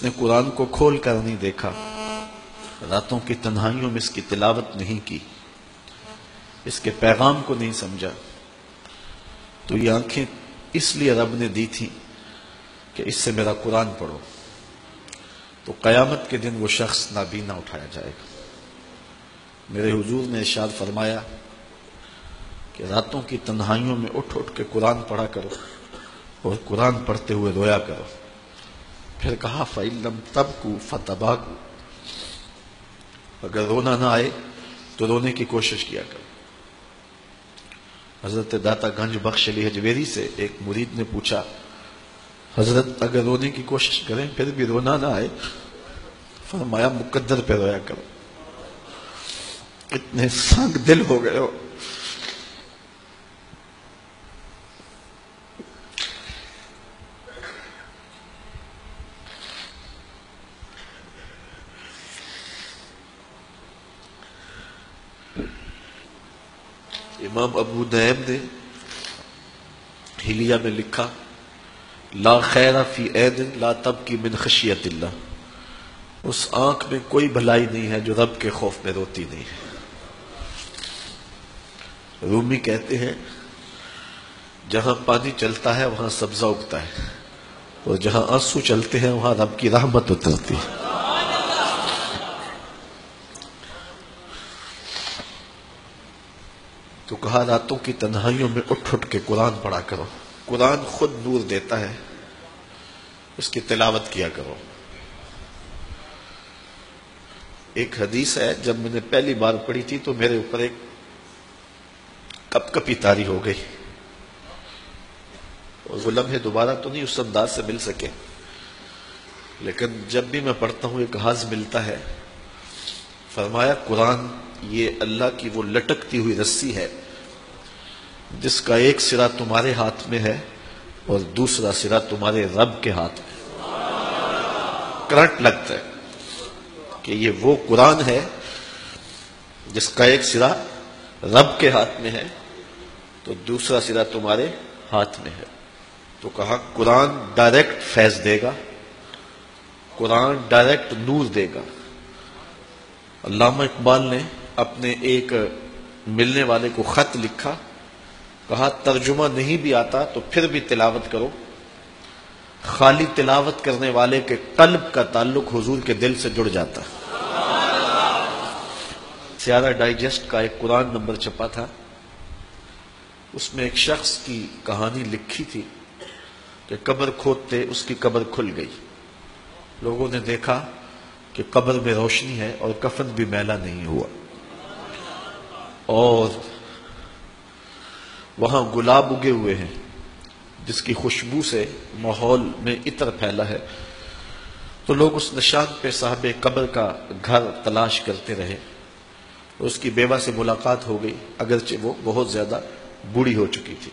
نے قرآن کو کھول کر نہیں دیکھا، راتوں کی تنہائیوں میں اس کی تلاوت نہیں کی، اس کے پیغام کو نہیں سمجھا، تو یہ آنکھیں اس لیے رب نے دی تھی کہ اس سے میرا قرآن پڑھو، تو قیامت کے دن وہ شخص نابینا اٹھایا جائے گا۔ میرے حضور نے ارشاد فرمایا کہ راتوں کی تنہائیوں میں اٹھ اٹھ کے قرآن پڑھا کرو اور قرآن پڑھتے ہوئے رویا کرو۔ پھر کہا فَإِن لَّمْ تَبْكُوا فَتَبَاكُوا، اگر رونا نہ آئے تو رونے کی کوشش کیا کرو۔ حضرت داتا گنج بخش علی حجویری سے ایک مرید نے پوچھا، حضرت اگر رونے کی کوشش کریں پھر بھی رونا نہ آئے؟ فرمایا مقدر پہ رویا کرو، اتنے سنگ دل ہو گئے ہو۔ امام ابو نعیم نے حلیہ میں لکھا، لا خیر فی عین لا تبکی من خشیت اللہ، اس آنکھ میں کوئی بھلائی نہیں ہے جو رب کے خوف میں روتی نہیں ہے۔ رومی کہتے ہیں جہاں پانی چلتا ہے وہاں سبزہ اگتا ہے، اور جہاں آنسو چلتے ہیں وہاں رب کی رحمت اترتی ہے۔ تو کہا راتوں کی تنہائیوں میں اٹھ اٹھ کے قرآن پڑھا کرو، قرآن خود نور دیتا ہے، اس کی تلاوت کیا کرو۔ ایک حدیث ہے، جب میں نے پہلی بار پڑھی تھی تو میرے اوپر ایک کپ کپی طاری ہو گئی، اور وہ لمحے دوبارہ تو نہیں اس انداز سے مل سکے، لیکن جب بھی میں پڑھتا ہوں ایک حاض ملتا ہے۔ فرمایا قرآن یہ اللہ کی وہ لٹکتی ہوئی رسی ہے جس کا ایک سرا تمہارے ہاتھ میں ہے اور دوسرا سرا تمہارے رب کے ہاتھ میں۔ کرنٹ لگتا ہے کہ یہ وہ قرآن ہے جس کا ایک سرا رب کے ہاتھ میں ہے تو دوسرا سرا تمہارے ہاتھ میں ہے۔ تو کہا قرآن ڈائریکٹ فیض دے گا، قرآن ڈائریکٹ نور دے گا۔ علامہ اقبال نے اپنے ایک ملنے والے کو خط لکھا، کہا ترجمہ نہیں بھی آتا تو پھر بھی تلاوت کرو، خالی تلاوت کرنے والے کے قلب کا تعلق حضور کے دل سے جڑ جاتا ہے۔ سیارہ ڈائجسٹ کا ایک قرآن نمبر چھپا تھا، اس میں ایک شخص کی کہانی لکھی تھی کہ قبر کھودتے اس کی قبر کھل گئی، لوگوں نے دیکھا کہ قبر میں روشنی ہے اور کفن بھی میلا نہیں ہوا، اور وہاں گلاب اگے ہوئے ہیں جس کی خوشبو سے ماحول میں عطر پھیلا ہے۔ تو لوگ اس نشان پہ صاحب قبر کا گھر تلاش کرتے رہے، اس کی بیوہ سے ملاقات ہو گئی، اگرچہ وہ بہت زیادہ بوڑھی ہو چکی تھی۔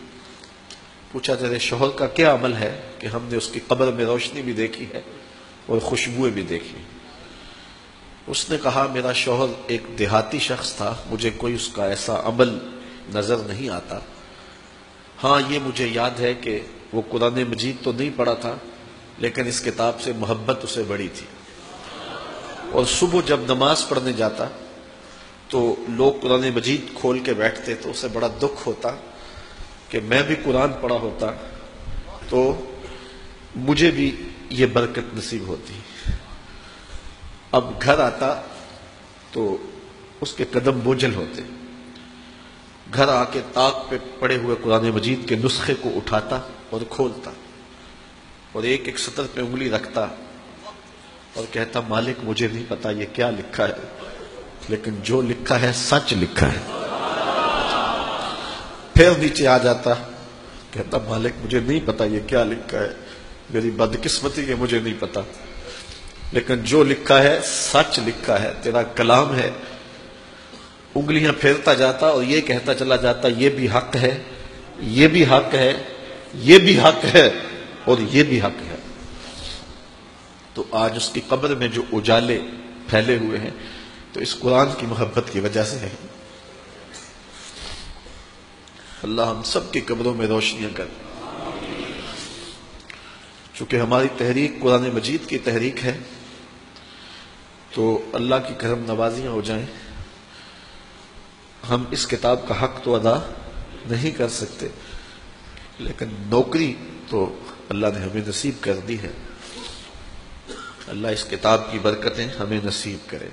پوچھا تیرے شوہر کا کیا عمل ہے کہ ہم نے اس کی قبر میں روشنی بھی دیکھی ہے اور خوشبوئیں بھی دیکھی؟ اس نے کہا میرا شوہر ایک دیہاتی شخص تھا، مجھے کوئی اس کا ایسا عمل نظر نہیں آتا، ہاں یہ مجھے یاد ہے کہ وہ قرآن مجید تو نہیں پڑھا تھا لیکن اس کتاب سے محبت اسے بڑی تھی، اور صبح جب نماز پڑھنے جاتا تو لوگ قرآن مجید کھول کے بیٹھتے تو اسے بڑا دکھ ہوتا کہ میں بھی قرآن پڑھا ہوتا تو مجھے بھی یہ برکت نصیب ہوتی۔ اب گھر آتا تو اس کے قدم بوجھل ہوتے، گھر آ کے طاق پہ پڑے ہوئے قرآن مجید کے نسخے کو اٹھاتا اور کھولتا اور ایک ایک سطر پہ انگلی رکھتا اور کہتا مالک مجھے نہیں پتا یہ کیا لکھا ہے، لیکن جو لکھا ہے سچ لکھا ہے۔ پھر نیچے آ جاتا، کہتا مالک مجھے نہیں پتا یہ کیا لکھا ہے، میری بدقسمتی کہ مجھے نہیں پتا، لیکن جو لکھا ہے سچ لکھا ہے، تیرا کلام ہے۔ انگلیاں پھیرتا جاتا اور یہ کہتا چلا جاتا یہ بھی حق ہے، یہ بھی حق ہے، یہ بھی حق ہے اور یہ بھی حق ہے۔ تو آج اس کی قبر میں جو اجالے پھیلے ہوئے ہیں تو اس قرآن کی محبت کی وجہ سے ہے۔ اللہ ہم سب کی قبروں میں روشنیاں کر۔ چونکہ ہماری تحریک قرآن مجید کی تحریک ہے تو اللہ کی کرم نوازیاں ہو جائیں. ہم اس کتاب کا حق تو ادا نہیں کر سکتے، لیکن نوکری تو اللہ نے ہمیں نصیب کر دی ہے. اللہ اس کتاب کی برکتیں ہمیں نصیب کرے.